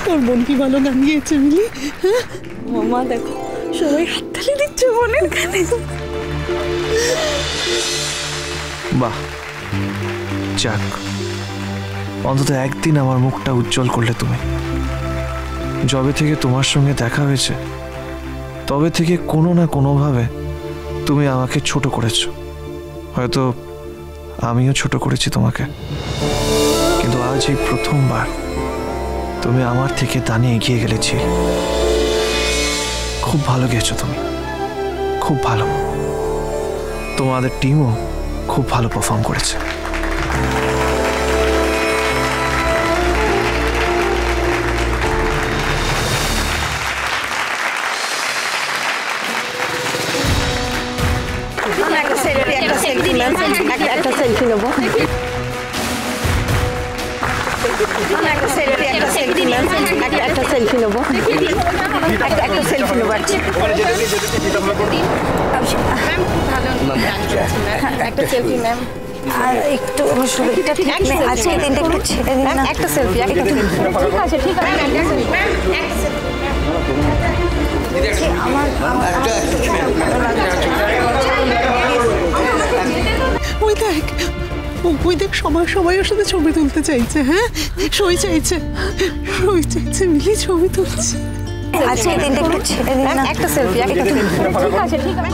তোর বোন কি ভালো গান গিয়েছে মিলি। হ্যাঁ মামা দেখো সবাই হাততালি দিচ্ছে বোনের গানে। বাহ, যাক, অন্তত একদিন আমার মুখটা উজ্জ্বল করলে তুমি। যবে থেকে তোমার সঙ্গে দেখা হয়েছে তবে থেকে কোনো না কোনোভাবে তুমি আমাকে ছোট করেছ। হয়তো আমিও ছোট করেছি তোমাকে, কিন্তু আজ এই প্রথমবার তুমি আমার থেকে দানে এগিয়ে গেলেছি। খুব ভালো গেছো তুমি, খুব ভালো। তোমাদের টিমও খুব ভালো পারফর্ম করেছে। একটা সেলফি নেবো। একটা সেলফি নেবো। একটা সেলফি নেবো। একটা সেলফি ম্যাম। আর একটু শরীরটা ঠিক নেই, আজকে দিনটা একটু ছেড়ে দিন না। একটা সেলফি। ঠিক আছে ঠিক আছে। ওই দেখ সবাই ওর সাথে ছবি তুলতে চাইছে। হ্যাঁ সই চাইছে মিলি, ছবি তুলছে। আজকে দিনটা একটু ছেড়ে দিন না। একটা সেলফি। ঠিক আছে ঠিক আছে।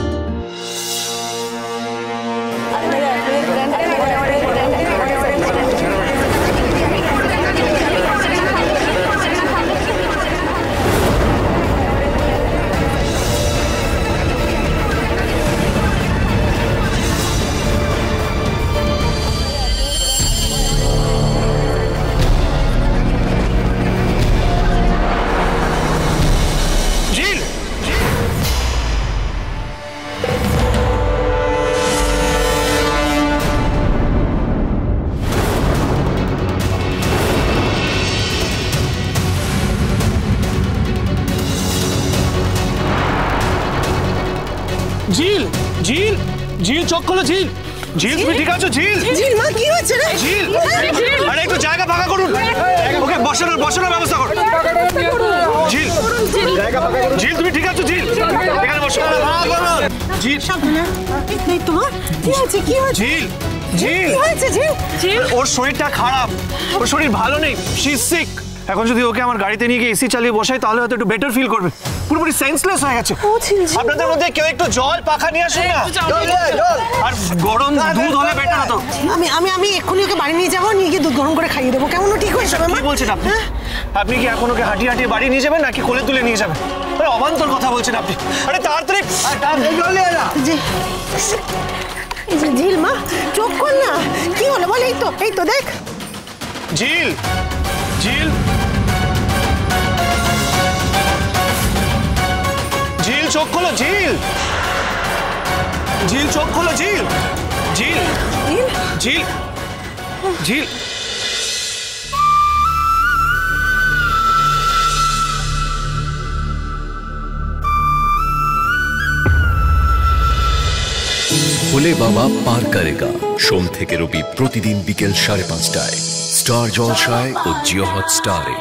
ঝিল চোখ খোলো। ঝিল তুমি ঠিক আছো? ঝিল মা কি হয়েছে রে? ঝিল আরে একটু জায়গা ফাঁকা করুন। ওকে বসানোর ব্যবস্থা করুন। ঝিল তুমি ঠিক আছো? ঝিল এখানে বসো। ঝিল তোমার কি হয়েছে? ঝিল ওর শরীরটা খারাপ, ওর শরীর ভালো নেই, শি ইজ সিক। এখন যদি ওকে আমার গাড়িতে নিয়ে গিয়ে এসি চালিয়ে বসাই তাহলে হয়তো একটু বেটার ফিল করবে। পুরোপুরি সেন্সলেস হয়ে গেছে। আপনাদের মধ্যে কেউ একটু জল পাখা নিয়ে আসুন না। আর গরম দুধ হলে বেটার হতো। আমি এক্ষুনি ওকে বাড়ি নিয়ে যাবো, নিয়ে গিয়ে দুধ গরম করে খাইয়ে দেবো। কেমন ঠিক হয়েছে? কি বলছেন আপনি? আপনি কি এখন ওকে হাঁটিয়ে বাড়ি নিয়ে যাবেন নাকি কোলে তুলে নিয়ে যাবেন? আরে অবান্তর কথা বলছেন আপনি। আরে তাড়াতাড়ি ঝিল মা চোখ খোল না। কি হলো বল? এই তো দেখ। ঝিল চোখ খোলো। ঝিল চোখ খোলো। ঝিল ভোলে বাবা পার করেগা। সোম থেকে রবি প্রতিদিন বিকেল 5:30টায় স্টার জলসায় ও জিও হটস্টারে।